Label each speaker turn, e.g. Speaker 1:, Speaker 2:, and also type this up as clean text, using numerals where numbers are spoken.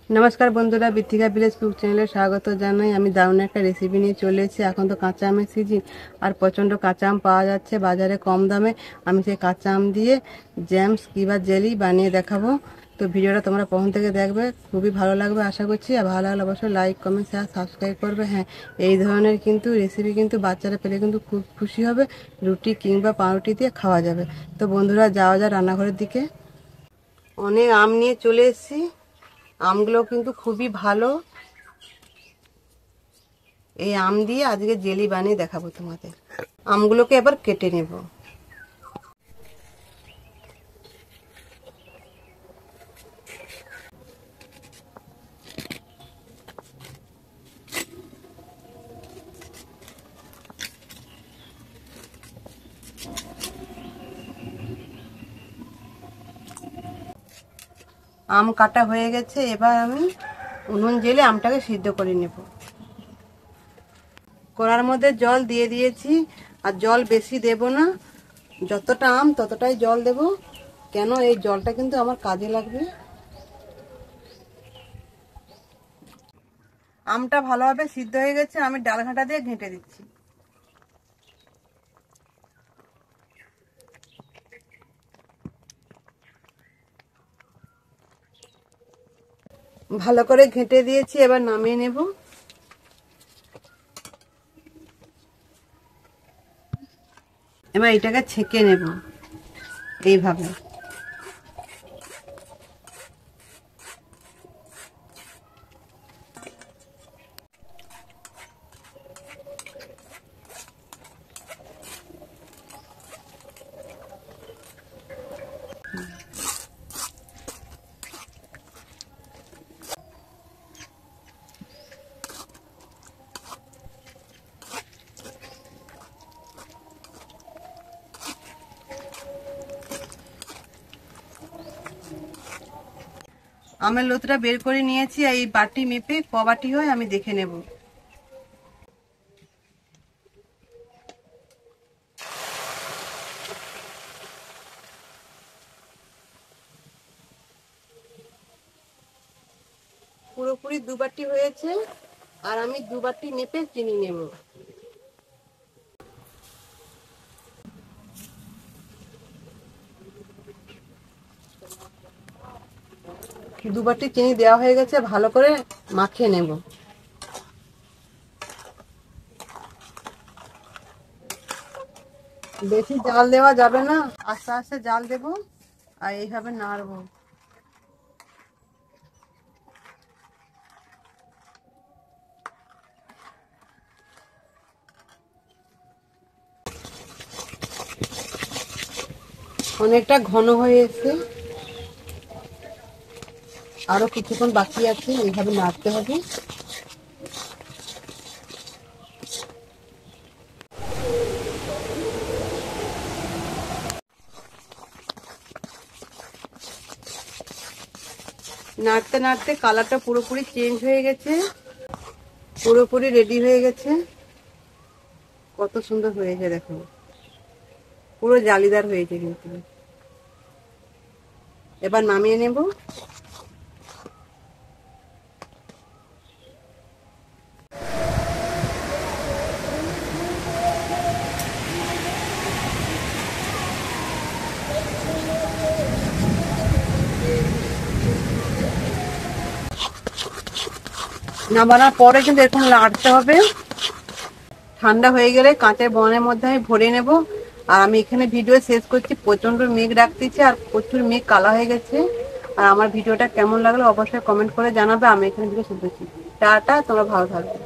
Speaker 1: নমস্কার বন্ধুরা, বৃত্তিকা village cook চ্যানেলে স্বাগত জানাই। আমি দারুণ একটা রেসিপি নিয়ে চলে এসেছি। এখন তো কাঁচা আমের সিজন আর প্রচণ্ড কাঁচা আম পাওয়া যাচ্ছে বাজারে কম দামে। আমি সেই কাঁচা আম দিয়ে জ্যামস কিংবা জেলি বানিয়ে দেখাবো। তো ভিডিওটা তোমরা প্রথম থেকে দেখবে, খুবই ভালো লাগবে আশা করছি। আর ভালো লাগলে অবশ্যই লাইক, কমেন্ট, শেয়ার, সাবস্ক্রাইব করবে। হ্যাঁ, এই ধরনের কিন্তু রেসিপি কিন্তু বাচ্চারা পেলে কিন্তু খুব খুশি হবে। রুটি কিংবা পাউরুটি দিয়ে খাওয়া যাবে। তো বন্ধুরা, যাওয়া যায় রান্নাঘরের দিকে। অনেক আম নিয়ে চলে এসেছি। আমগুলো কিন্তু খুবই ভালো। এই আম দিয়ে আজকে জেলি বানিয়ে দেখাবো তোমাদের। আমগুলোকে এবার কেটে নেব। আম কাটা হয়ে গেছে, এবার আমি উনুন জেলে আমটাকে সিদ্ধ করে নেব। কড়ার মধ্যে জল দিয়ে দিয়েছি, আর জল বেশি দেব না, যতটা আম ততটাই জল দেব। কেন, এই জলটা কিন্তু আমার কাজে লাগবে। আমটা ভালোভাবে সিদ্ধ হয়ে গেছে, আমি ডাল ঘাঁটা দিয়ে ঘেঁটে দিচ্ছি। ভালো করে ঘেঁটে দিয়েছি, এবার নামিয়ে নেব। এবার এটাকে ছেঁকে নেব এইভাবে। আমের লতিটা বের করে নিয়েছি, এই বাটি মেপে ক বাটি হয় আমি দেখে নেব। পুরোপুরি 2 বাটি হয়েছে, আর আমি 2 বাটি মেপে চিনি নেব। দু বাটি চিনি দেওয়া হয়ে গেছে, ভালো করে মাখিয়ে নেব। বেশি জাল দেওয়া যাবে না, আস্তে আস্তে জাল দেব, আর এইভাবে নাড়বো। অনেকটা ঘন হয়ে এসেছে, আরো কিছুক্ষণ বাকি আছে, এইভাবে নাড়তে হবে। নাড়তে নাড়তে কালারটা পুরোপুরি চেঞ্জ হয়ে গেছে, পুরোপুরি রেডি হয়ে গেছে। কত সুন্দর হয়েছে দেখো, পুরো জালিদার হয়েছে কিন্তু। এবার নামিয়ে নেব। নামানোর পরে কিন্তু এরকম নাড়তে হবে। ঠান্ডা হয়ে গেলে কাঁচের বয়ামের মধ্যে আমি ভরে নেব। আর আমি এখানে ভিডিও শেষ করছি, প্রচন্ড মেঘ ডাকতেছে আর প্রচুর মেঘ কালা হয়ে গেছে। আর আমার ভিডিওটা কেমন লাগলো অবশ্যই কমেন্ট করে জানাবে। আমি এখানে ভিডিও শেষ করছি। টাটা, তোমরা ভালো থাকবে।